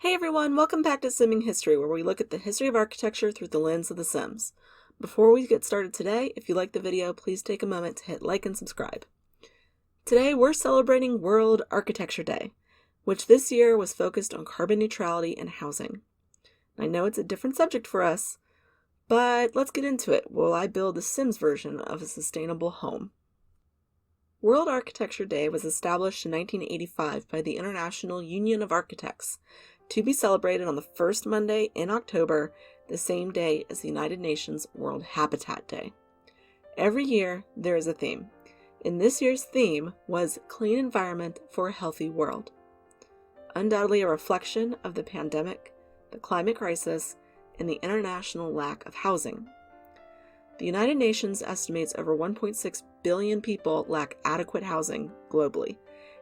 Hey everyone, welcome back to Simming History, where we look at the history of architecture through the lens of The Sims. Before we get started today, if you like the video, please take a moment to hit like and subscribe. Today we're celebrating World Architecture Day, which this year was focused on carbon neutrality and housing. I know it's a different subject for us, but let's get into it while I build the Sims version of a sustainable home. World Architecture Day was established in 1985 by the International Union of Architects, to be celebrated on the first Monday in October, the same day as the United Nations World Habitat Day. Every year, there is a theme, and this year's theme was Clean Environment for a Healthy World. Undoubtedly a reflection of the pandemic, the climate crisis, and the international lack of housing. The United Nations estimates over 1.6 billion people lack adequate housing globally,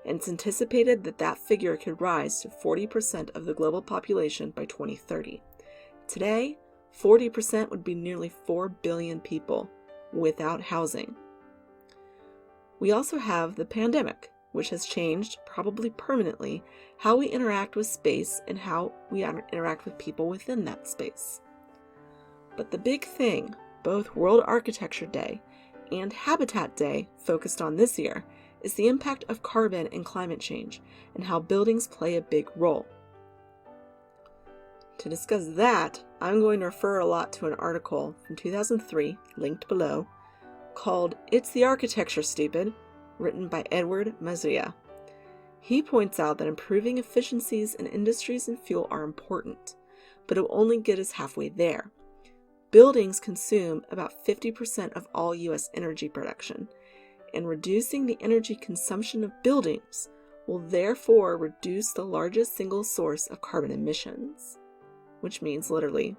and it's anticipated that that figure could rise to 40% of the global population by 2030. Today, 40% would be nearly 4 billion people without housing. We also have the pandemic, which has changed, probably permanently, how we interact with space and how we interact with people within that space. But the big thing, both World Architecture Day and Habitat Day focused on this year, is the impact of carbon and climate change and how buildings play a big role. To discuss that, I'm going to refer a lot to an article from 2003, linked below, called It's the Architecture, Stupid, written by Edward Mazria. He points out that improving efficiencies in industries and fuel are important, but it will only get us halfway there. Buildings consume about 50% of all U.S. energy production, and reducing the energy consumption of buildings will therefore reduce the largest single source of carbon emissions. Which means, literally,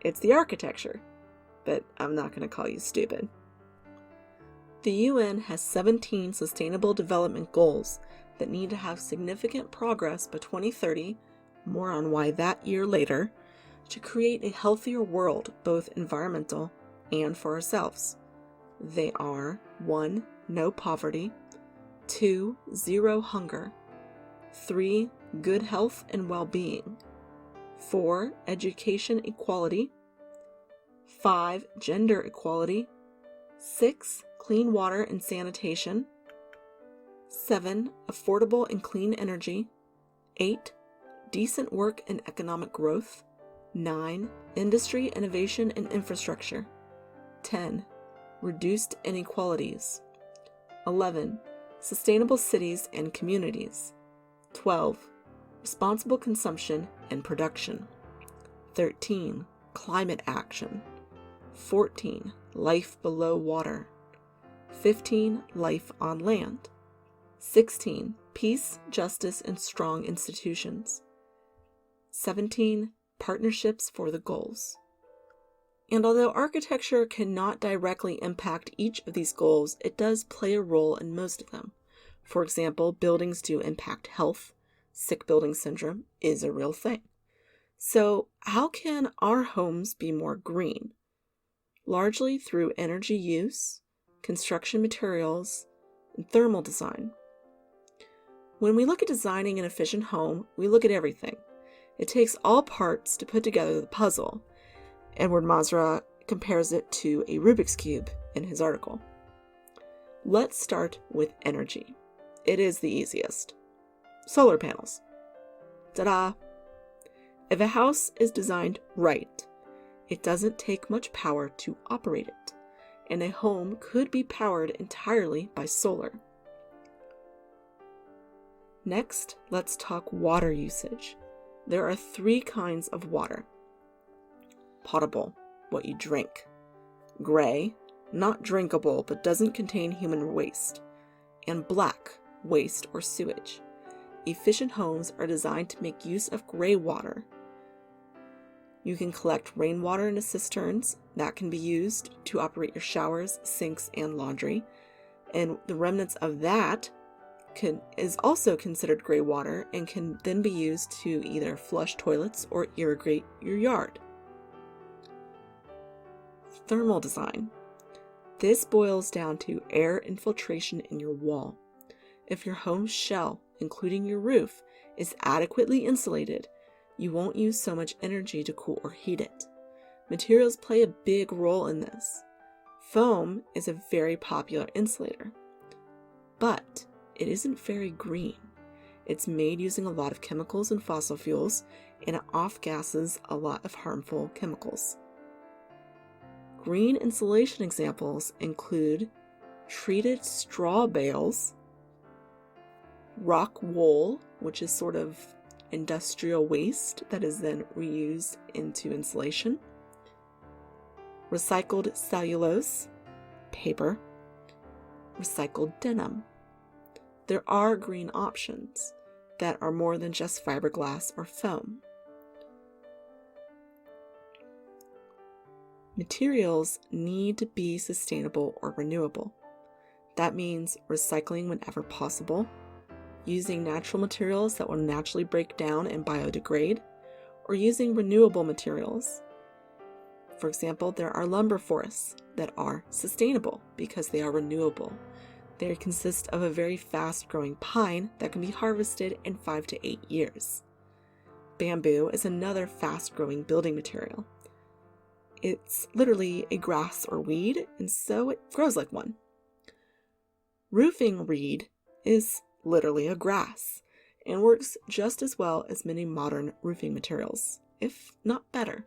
it's the architecture. But I'm not going to call you stupid. The UN has 17 Sustainable Development Goals that need to have significant progress by 2030, more on why that year later, to create a healthier world, both environmental and for ourselves. They are 1. No poverty, 2. Zero hunger, 3. Good health and well-being, 4. Education equality, 5. Gender equality, 6. Clean water and sanitation, 7. Affordable and clean energy, 8. Decent work and economic growth, 9. Industry, innovation, and infrastructure, 10. Reduced inequalities, 11. Sustainable cities and communities, 12. Responsible consumption and production, 13. Climate action, 14. Life below water, 15. Life on land, 16. Peace, justice, and strong institutions, 17. Partnerships for the goals. And although architecture cannot directly impact each of these goals, it does play a role in most of them. For example, buildings do impact health. Sick building syndrome is a real thing. So how can our homes be more green? Largely through energy use, construction materials, and thermal design. When we look at designing an efficient home, we look at everything. It takes all parts to put together the puzzle. Edward Mazra compares it to a Rubik's Cube in his article. Let's start with energy. It is the easiest. Solar panels. Ta-da! If a house is designed right, it doesn't take much power to operate it, and a home could be powered entirely by solar. Next, let's talk water usage. There are 3 kinds of water. Potable, what you drink. Gray, not drinkable but doesn't contain human waste. And black, waste or sewage. Efficient homes are designed to make use of gray water. You can collect rainwater into cisterns that can be used to operate your showers, sinks, and laundry. And the remnants of that is also considered gray water and can then be used to either flush toilets or irrigate your yard. Thermal design. This boils down to air infiltration in your wall. If your home's shell, including your roof, is adequately insulated, You won't use so much energy to cool or heat it. Materials play a big role in this. Foam is a very popular insulator, but it isn't very green. It's made using a lot of chemicals and fossil fuels, and it off-gasses a lot of harmful chemicals. Green insulation examples include treated straw bales, rock wool, which is sort of industrial waste that is then reused into insulation, recycled cellulose, paper, recycled denim. There are green options that are more than just fiberglass or foam. Materials need to be sustainable or renewable. That means recycling whenever possible, using natural materials that will naturally break down and biodegrade, or using renewable materials. For example, there are lumber forests that are sustainable because they are renewable. They consist of a very fast-growing pine that can be harvested in 5 to 8 years. Bamboo is another fast-growing building material. It's literally a grass or weed, and so it grows like one. Roofing reed is literally a grass and works just as well as many modern roofing materials, if not better.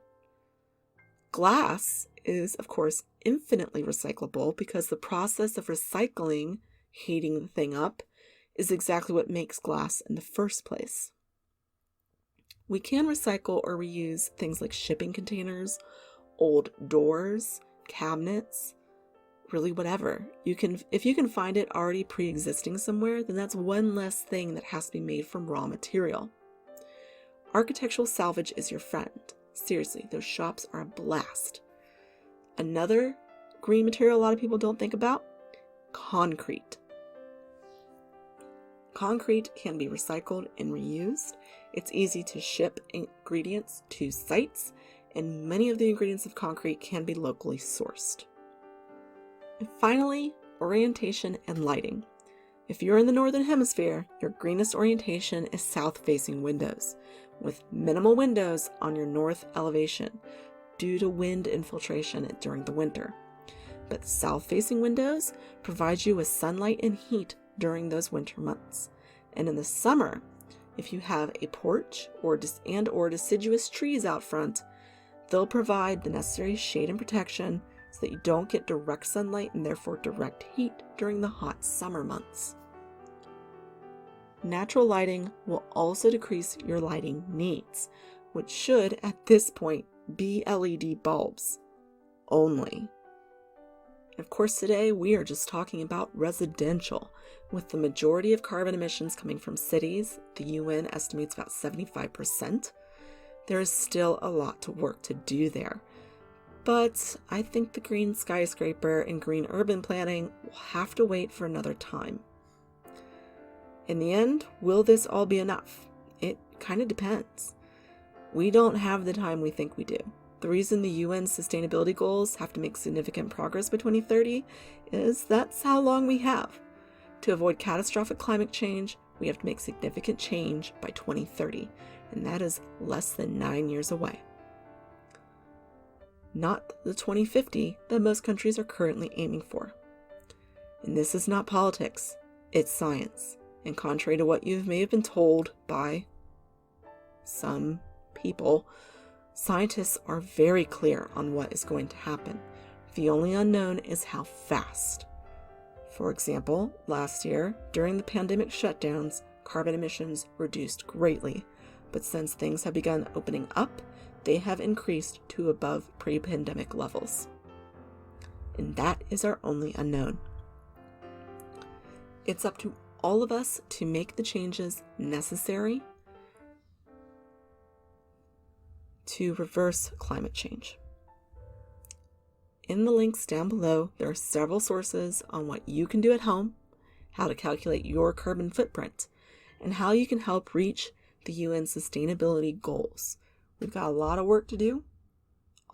Glass is, of course, infinitely recyclable because the process of recycling, heating the thing up, is exactly what makes glass in the first place. We can recycle or reuse things like shipping containers, old doors, cabinets, really whatever. If you can find it already pre-existing somewhere, then that's one less thing that has to be made from raw material. Architectural salvage is your friend. Seriously, those shops are a blast. Another green material a lot of people don't think about, concrete. Concrete can be recycled and reused. It's easy to ship ingredients to sites, and many of the ingredients of concrete can be locally sourced. And finally, orientation and lighting. If you're in the Northern Hemisphere, your greenest orientation is south-facing windows, with minimal windows on your north elevation due to wind infiltration during the winter. But south-facing windows provide you with sunlight and heat during those winter months. And in the summer, if you have a porch or deciduous trees out front, they'll provide the necessary shade and protection so that you don't get direct sunlight and therefore direct heat during the hot summer months. Natural lighting will also decrease your lighting needs, which should, at this point, be LED bulbs only. Of course, today we are just talking about residential. With the majority of carbon emissions coming from cities, the UN estimates about 75%. There is still a lot to work to do there. But I think the green skyscraper and green urban planning will have to wait for another time. In the end, will this all be enough? It kind of depends. We don't have the time we think we do. The reason the UN sustainability goals have to make significant progress by 2030 is that's how long we have. To avoid catastrophic climate change, we have to make significant change by 2030, and that is less than 9 years away. Not the 2050 that most countries are currently aiming for. And this is not politics, it's science. And contrary to what you may have been told by some people, scientists are very clear on what is going to happen. The only unknown is how fast. For example, last year, during the pandemic shutdowns, carbon emissions reduced greatly. But since things have begun opening up, they have increased to above pre-pandemic levels. And that is our only unknown. It's up to all of us to make the changes necessary to reverse climate change. In the links down below, there are several sources on what you can do at home, how to calculate your carbon footprint, and how you can help reach the UN sustainability goals. We've got a lot of work to do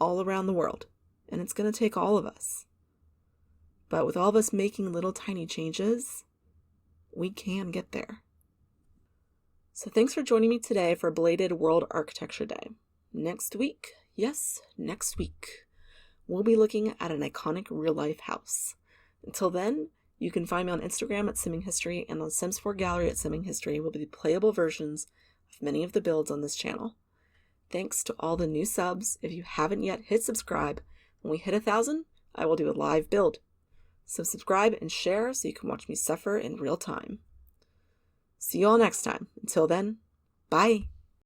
all around the world, and it's going to take all of us. But with all of us making little tiny changes, we can get there. So thanks for joining me today for Belated World Architecture Day. Next week, yes, next week, we'll be looking at an iconic real-life house. Until then, you can find me on Instagram at Simming History and on Sims 4 Gallery at Simming History will be playable versions of many of the builds on this channel. Thanks to all the new subs. If you haven't yet, hit subscribe. When we hit 1,000, I will do a live build. So subscribe and share so you can watch me suffer in real time. See you all next time. Until then, bye.